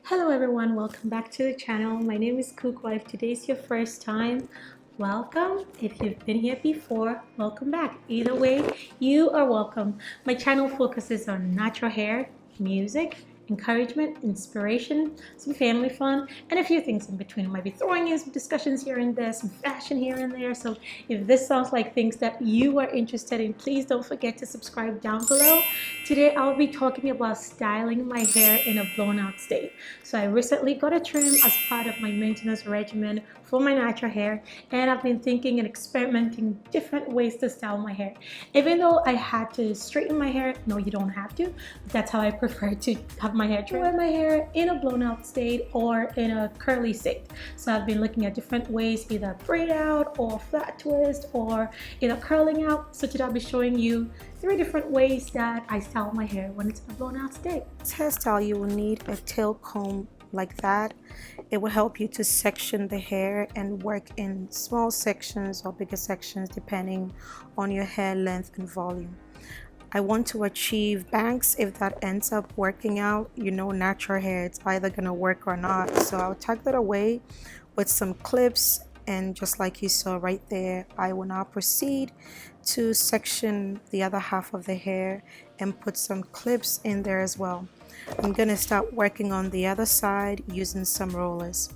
Hello everyone, welcome back to the channel. My name is Cookwife. If today's your first time, welcome. If you've been here before, welcome back. Either way, you are welcome. My channel focuses on natural hair, music, encouragement, inspiration, some family fun, and a few things in between. I might be throwing in some discussions here and there, some fashion here and there. So if this sounds like things that you are interested in, please don't forget to subscribe down below. Today I'll be talking about styling my hair in a blown out state. So I recently got a trim as part of my maintenance regimen for my natural hair, and I've been thinking and experimenting different ways to style my hair. Even though I had to straighten my hair, no, you don't have to. That's how I prefer to have my hair trimmed. Wear my hair in a blown out state or in a curly state. So I've been looking at different ways, either braid out or flat twist or either curling out. So today I'll be showing you 3 different ways that I style my hair when it's in a blown out state. This hairstyle, you will need a tail comb like that. It will help you to section the hair and work in small sections or bigger sections depending on your hair length and volume. I want to achieve bangs. If that ends up working out, you know, natural hair, it's either gonna work or not. So I'll tuck that away with some clips, and just like you saw right there, I will now proceed to section the other half of the hair and put some clips in there as well. I'm gonna start working on the other side using some rollers.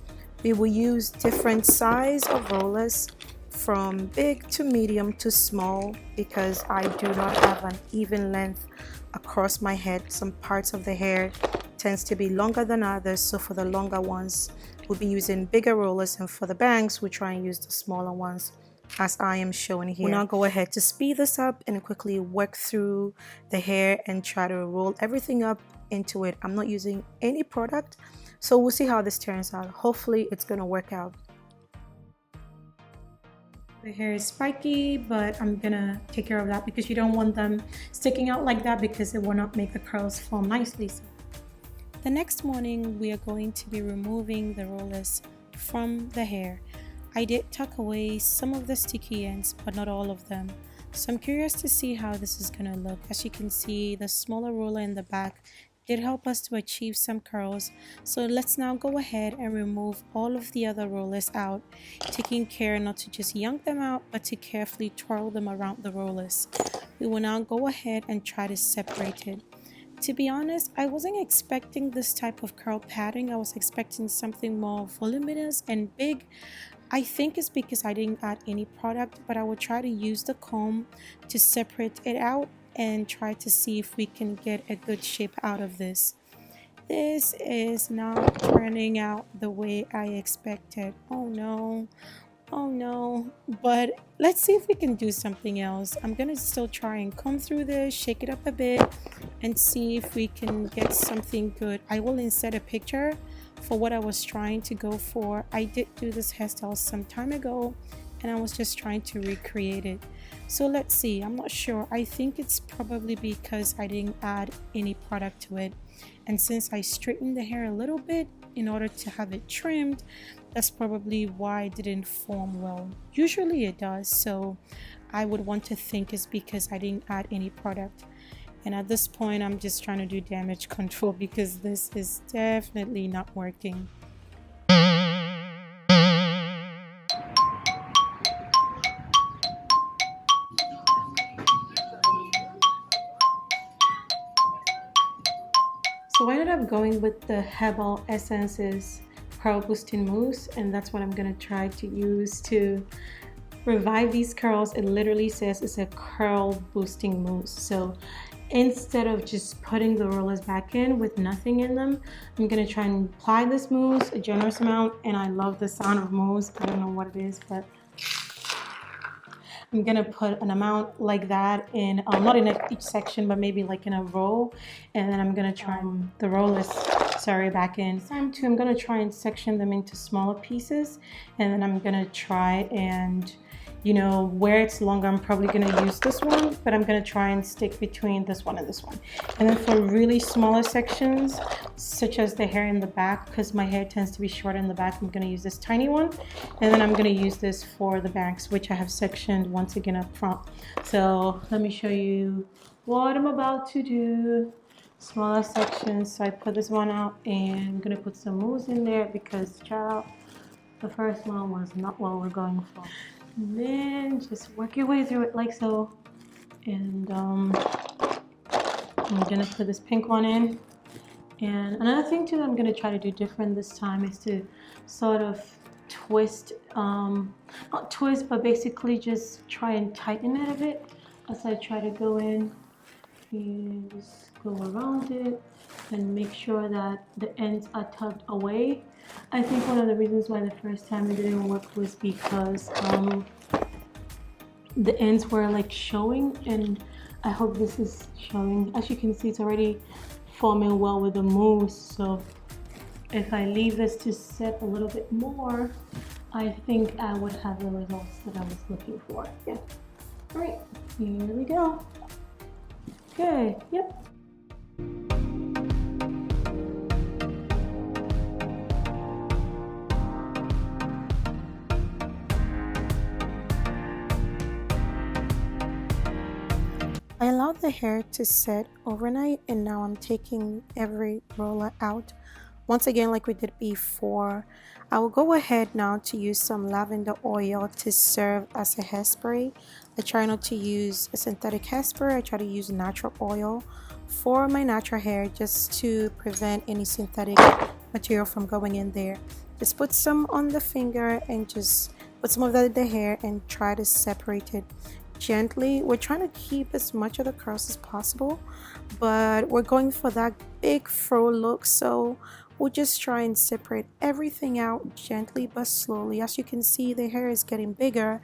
We will use different size of rollers from big to medium to small because I do not have an even length across my head. Some parts of the hair tends to be longer than others, so for the longer ones we'll be using bigger rollers, and for the bangs we'll try and use the smaller ones as I am showing here. We'll now go ahead to speed this up and quickly work through the hair and try to roll everything up into it. I'm not using any product, so we'll see how this turns out. Hopefully it's gonna work out. The hair is spiky, but I'm gonna take care of that because you don't want them sticking out like that because it will not make the curls form nicely. The next morning we are going to be removing the rollers from the hair. I did tuck away some of the sticky ends, but not all of them. So I'm curious to see how this is gonna look. As you can see, the smaller roller in the back did help us to achieve some curls. So let's now go ahead and remove all of the other rollers out, taking care not to just yank them out, but to carefully twirl them around the rollers. We will now go ahead and try to separate it. To be honest, I wasn't expecting this type of curl pattern. I was expecting something more voluminous and big. I think it's because I didn't add any product, but I will try to use the comb to separate it out and try to see if we can get a good shape out of this. This is not turning out the way I expected. Oh no. Oh no, but let's see if we can do something else. I'm gonna still try and comb through this, shake it up a bit, and see if we can get something good. I will insert a picture for what I was trying to go for. I did do this hairstyle some time ago and I was just trying to recreate it. So let's see, I'm not sure. I think it's probably because I didn't add any product to it, and since I straightened the hair a little bit in order to have it trimmed, that's probably why it didn't form well. Usually it does, so I would want to think it's because I didn't add any product. And at this point I'm just trying to do damage control because this is definitely not working. So I ended up going with the Herbal Essences Curl Boosting Mousse, and that's what I'm gonna try to use to revive these curls. It literally says it's a curl boosting mousse. So instead of just putting the rollers back in with nothing in them, I'm gonna try and apply this mousse, a generous amount, and I love the sound of mousse. I don't know what it is, but I'm gonna put an amount like that in, not in each section, but maybe like in a row, and then I'm gonna try the rollers, back in. Time too, I'm gonna try and section them into smaller pieces, and then I'm gonna try and, you know, where it's longer, I'm probably gonna use this one, but I'm gonna try and stick between this one and this one. And then for really smaller sections, such as the hair in the back, because my hair tends to be short in the back, I'm gonna use this tiny one. And then I'm gonna use this for the bangs, which I have sectioned once again up front. So let me show you what I'm about to do. smaller sections. So I put this one out and I'm gonna put some mousse in there because child, the first one was not what we're going for. And then just work your way through it like so. And I'm gonna put this pink one in. And another thing too that I'm gonna try to do different this time is to sort of twist, not twist, but basically just try and tighten it a bit as I try to go in and just go around it and make sure that the ends are tucked away. I think one of the reasons why the first time it didn't work was because the ends were like showing, and I hope this is showing. As you can see, it's already forming well with the mousse. So if I leave this to set a little bit more, I think I would have the results that I was looking for. Yeah. All right, here we go. Okay, yep. I allowed the hair to set overnight, and now I'm taking every roller out. Once again, like we did before, I will go ahead now to use some lavender oil to serve as a hairspray. I try not to use a synthetic hairspray. I try to use natural oil for my natural hair just to prevent any synthetic material from going in there. Just put some on the finger and just put some of that in the hair and try to separate it gently. We're trying to keep as much of the curls as possible, but we're going for that big fro look, so we'll just try and separate everything out gently but slowly. As you can see, the hair is getting bigger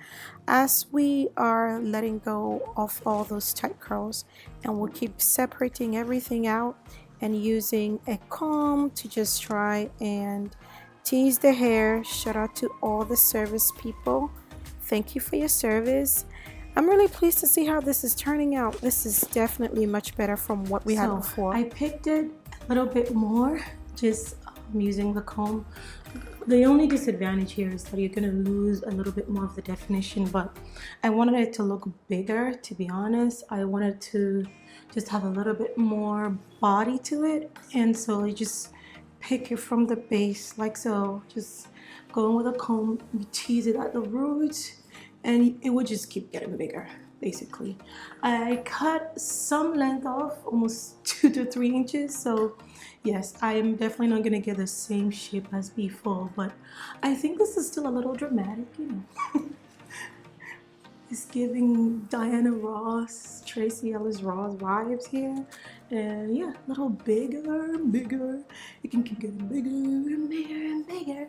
as we are letting go of all those tight curls, and we'll keep separating everything out and using a comb to just try and tease the hair. Shout out to all the service people. Thank you for your service. I'm really pleased to see how this is turning out. This is definitely much better from what we had before. I picked it a little bit more just using the comb. The only disadvantage here is that you're going to lose a little bit more of the definition, but I wanted it to look bigger, to be honest. I wanted to just have a little bit more body to it, and so you just pick it from the base like so. Just go in with a comb, you tease it at the roots, and it would just keep getting bigger. Basically, I cut some length off, almost 2 to 3 inches. So yes, I am definitely not gonna get the same shape as before, but I think this is still a little dramatic, you know. It's giving Diana Ross, Tracy Ellis Ross vibes here. And yeah, a little bigger and bigger. It can keep getting bigger and bigger and bigger.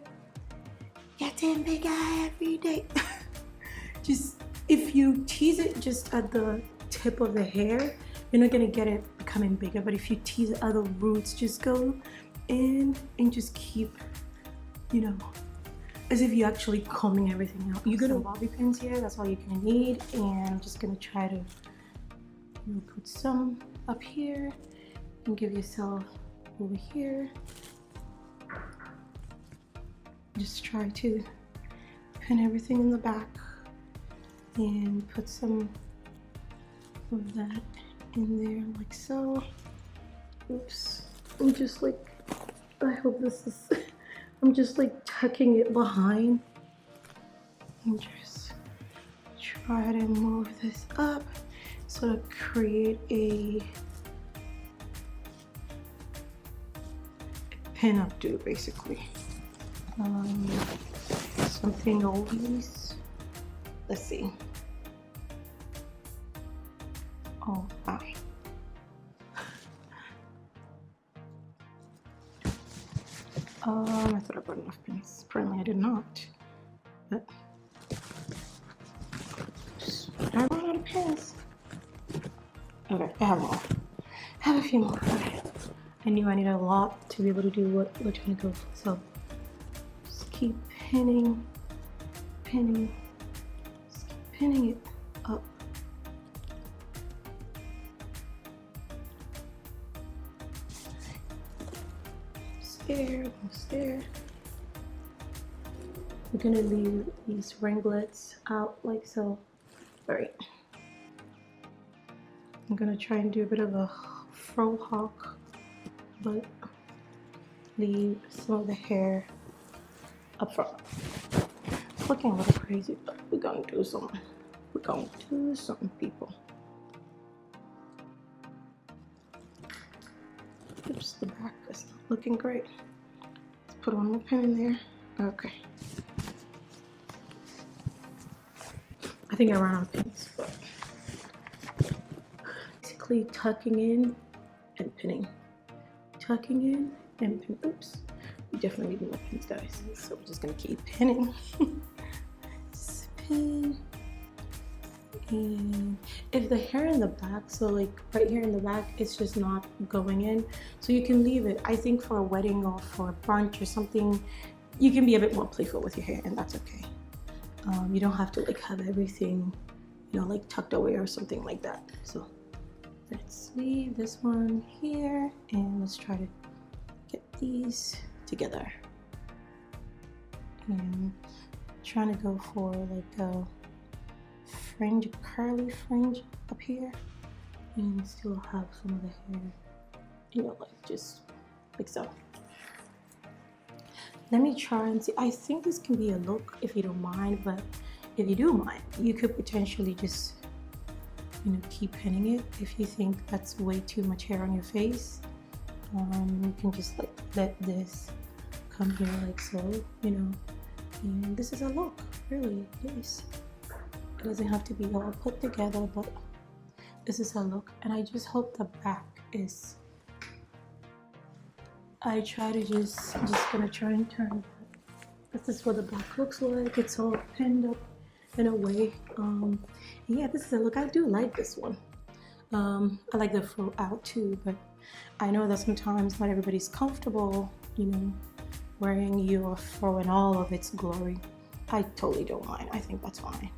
Getting bigger every day. Just if you tease it just at the tip of the hair, you're not gonna get it becoming bigger. But if you tease it at the roots, just go in and just keep, you know, as if you're actually combing everything out. You're gonna bobby pins here, that's all you're gonna need. And I'm just gonna try to put some up here and give yourself over here. Just try to pin everything in the back and put some of that in there like so. Oops, I'm just like, I hope this is, I'm just like tucking it behind and just try to move this up so to create a pin up do basically. Something always, let's see. Oh, hi. I thought I brought enough pins. Apparently I did not. But I ran out of pins. Okay, I have more. I have a few more. Okay. I knew I needed a lot to be able to do what we're trying to go for. So just keep pinning, pinning, just keep pinning it up. Almost there. We're gonna leave these ringlets out like so. All right. I'm gonna try and do a bit of a fro hawk but leave some of the hair up front. It's looking a little crazy, but we're gonna do something. We're gonna do something, people. Oops, the back is not looking great. Let's put one more pin in there. Okay. I think I ran out of pins, but basically tucking in and pinning. Tucking in and pinning. Oops. We definitely need more pins, guys. So we're just gonna keep pinning. Just pin. And if the hair in the back, so like right here in the back, it's just not going in, so you can leave it. I think for a wedding or for a brunch or something, you can be a bit more playful with your hair, and that's okay. You don't have to like have everything, you know, like tucked away or something like that. So let's leave this one here, and let's try to get these together. And trying to go for like a fringe, curly fringe up here, and still have some of the hair, you know, like just like so. Let me try and see. I think this can be a look if you don't mind, but if you do mind, you could potentially just, you know, keep pinning it. If you think that's way too much hair on your face, you can just like let this come here like so, you know, and this is a look, really. Yes, it doesn't have to be all put together, but this is a look. And I just hope the back is, I try to I'm just gonna try and turn. This is what the back looks like. It's all pinned up in a way. Yeah, this is a look. I do like this one. I like the fro out too, but I know that sometimes not everybody's comfortable, you know, wearing your fro in all of its glory. I totally don't mind. I think that's fine.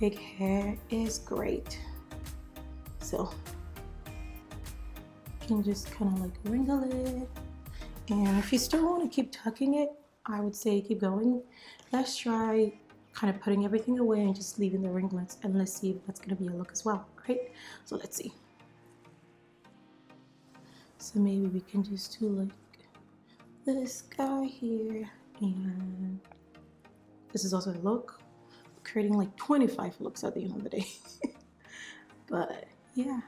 Big hair is great. So you can just kind of like wrinkle it. And if you still want to keep tucking it, I would say keep going. Let's try kind of putting everything away and just leaving the ringlets, and let's see if that's going to be a look as well, right? So let's see. So maybe we can just do like this guy here, and this is also a look. Creating like 25 looks at the end of the day. But yeah,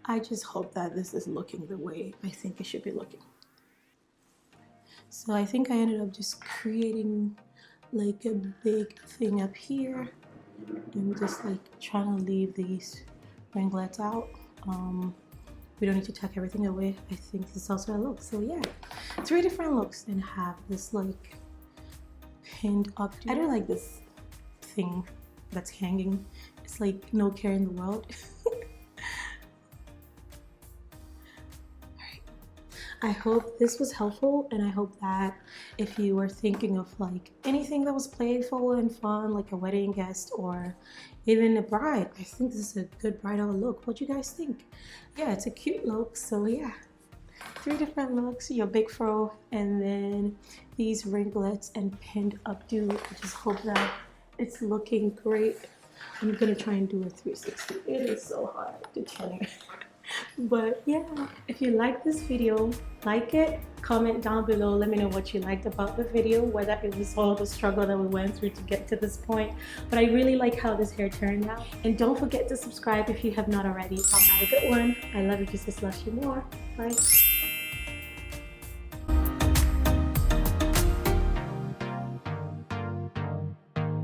I just hope that this is looking the way I think it should be looking. So I think I ended up just creating like a big thing up here and just like trying to leave these ringlets out. We don't need to tuck everything away. I think this is also a look. So yeah, 3 different looks, and have this like pinned up. I don't like this thing that's hanging. It's like no care in the world. Alright, I hope this was helpful, and I hope that if you were thinking of like anything that was playful and fun, like a wedding guest or even a bride, I think this is a good bridal look. What do you guys think? Yeah, it's a cute look. So yeah, 3 different looks, your big fro, and then these ringlets and pinned updo. I just hope that it's looking great. I'm gonna try and do a 360. It is so hard to turn. But yeah, if you like this video, like it, comment down below, let me know what you liked about the video, whether it was all the struggle that we went through to get to this point. But I really like how this hair turned out. And don't forget to subscribe if you have not already. I'll have a good one. I love you just as much as you more. Bye.